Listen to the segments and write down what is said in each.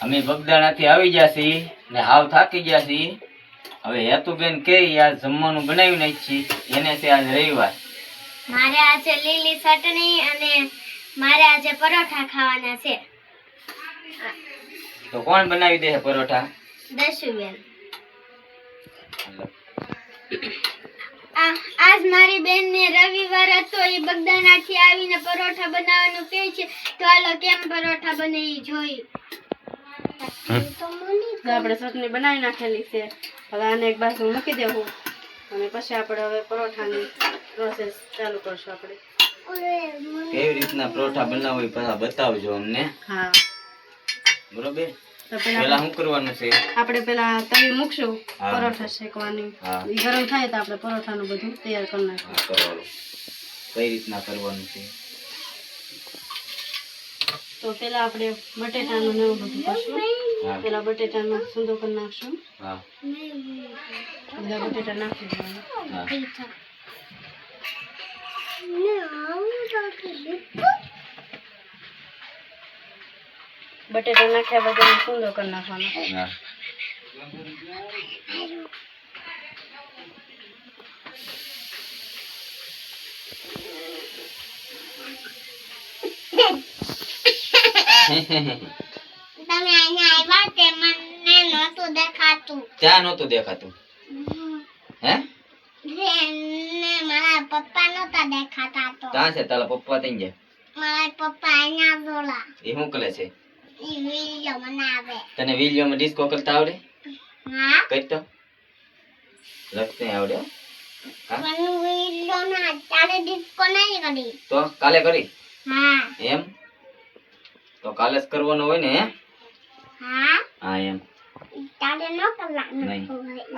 અમે બગદાણાથી આવી ગયા છીએ ને હાવ થાકી ગયા છીએ. હવે હેતુબેન કે આ જમવાનું બનાવી નાખી એને છે આજ રવિવાર. મારે આજે લીલી ચટણી અને મારે આજે પરોઠા ખાવાના છે. તો કોણ બનાવી દે પરોઠા? દશુબેન. આજ મારી બેન ને રવિવાર હતો, એ બગદાણાથી આવીને પરોઠા બનાવવાનું કહે છે. તો હાલો કેમ પરોઠા બનાવી જોઈ. આપણે ચટણી બનાવી નાખેલી છે. હવે આને એક બાજુ મૂકી દેવું અને પછી આપણે હવે પરોઠાની પ્રોસેસ ચાલુ કરશું. આપણે કેવી રીતના પરોઠા બનાવો એ પહેલા બતાવજો અમને. હા બરોબર. તો પહેલા શું કરવાનું છે? આપણે પેલા તવી મૂકશું પરોઠા શેકવાની. એ ગરમ થાય તો આપણે પરોઠાનું બધું તૈયાર કરી નાખીશું. કરવાનું કઈ રીતના કરવાનું છે? તો પેલા આપણે બટેટાનું ને એવું બધું કરશું. પેલા બટેટાનો સૂંદો કરી નાખશું. બધા બટેટા નાખી દેવાના. બટેટા નાખ્યા બધા સૂંદો કરી નાખવાનો. તમે અહીંયા આવ્યા તે મને નહોતું દેખાતું. ક્યાં નહોતું દેખાતું? હે? ને મારા પપ્પા નહોતા દેખાતા. તો ક્યાં છે તારા પપ્પા? તઈ ગયા. મારા પપ્પા અહીંયા જોલા. એ શું કરે છે? ઈ વિડિયો બનાવે. તને વિડીયોમાં ડિસ્કો કરતા આવડે? હા. કઈ તો લખતે આવડે? પણ વિડિયો ના તારે ડિસ્કો નહીં કરી. તો કાલે કરી? હા. એમ તો કાલે જ કરવાનું હોય ને? હે? હા. હા એમ. તારે ન કરવાનું.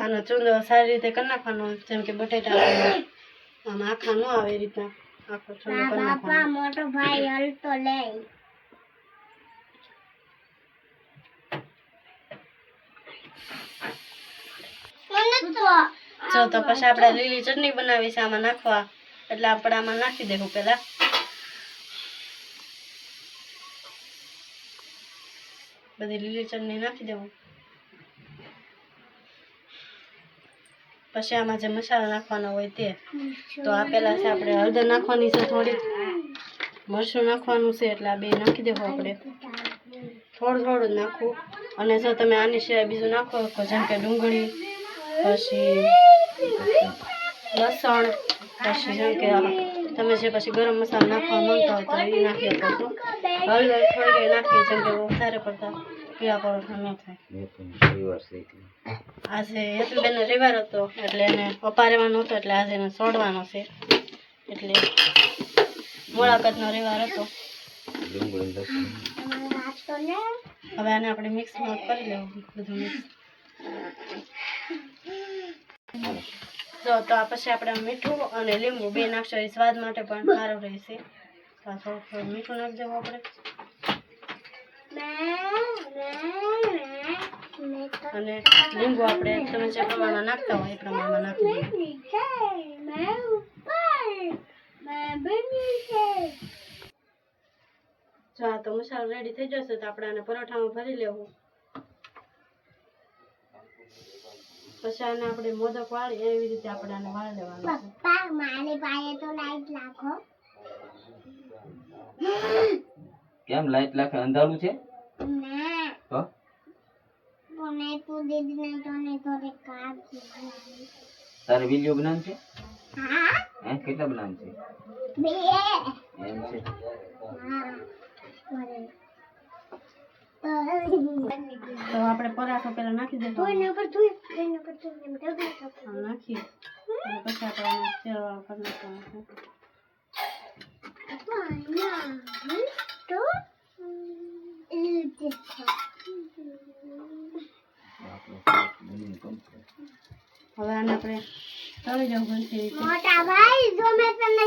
આનો ચૂંદો સારી રીતે કરી નાખવાનો, જેમ કે બટેટા આમ આખા ન આવે એ રીતના આખો ચૂંદો કરી બાપા નાખવાનો. મોટો ભાઈ હલતો લે. જો તો પછી આપણે લીલી ચટણી બનાવી છે આમાં નાખવા, એટલે આપણે આમાં નાખી દેવું. પેલા બધી લીલી ચટણી નાખી દેવું. પછી આમાં જે મસાલા નાખવાનો હોય તે તો આ પેલા છે આપણે હળદર નાખવાની છે, થોડી મરચું નાખવાનું છે, એટલે આ બે નાખી દેવું. આપણે થોડું થોડું જ નાખવું. અને જો તમે આની સિવાય બીજું નાખો તો જેમ કે ડુંગળી, પછી લસણ, પછી જેમ કે તમે જે પછી ગરમ મસાલો નાખવા માંગતા હોય તો એ નાખી શકો છો. હળદર થોડી નાખી, જેમ કે વધારે પડતા પીળા પરોઠા ન થાય. આજે હેતુબેનનો રવિવાર હતો એટલે એને પપારેવાનો હતો, એટલે આજે એને છોડવાનો છે. એટલે મુલાકાતનો રવિવાર હતો. હવે આને આપણે મિક્સમાં કરી લેવું બધું મિક્સ. તો આ પછી આપણે મીઠું અને લીંબુ બે નાખશો, એ સ્વાદ માટે પણ સારું રહેશે. તો આ થોડું થોડું મીઠું નાખી દેવું આપણે. અને લીંબુ આપણે તમે જે પ્રમાણમાં નાખતા હોય એ પ્રમાણમાં નાખી દેવું. જો આ તો મસાલો રેડી થઈ જશે તો આપણે આને પરોઠામાં ભરી લેવું. પછી આને આપણે મોદક વાળી એવી રીતે આપણે આને વાળી લેવાનું. પપ્પા મારી પાસે તો લાઈટ રાખો. કેમ લાઈટ લાખે? અંધારું છે? ના. તો કોને તું દીદીને તને થોડે કામ છે. તારે વિડિયો બનાવ છે? હા. હે કેટલા બનાવ છે? બે. એમ છે. હા. તો આપણે પરાઠો પેલા નાખી દેવું. કોઈને પર તું એમ જલ્દી નાખી અને પછી આપણે આને તેલ કરી નાખવાનું. તો હવે આને આપણે તળી જવું બનશે. મોટા ભાઈ જો મેં તને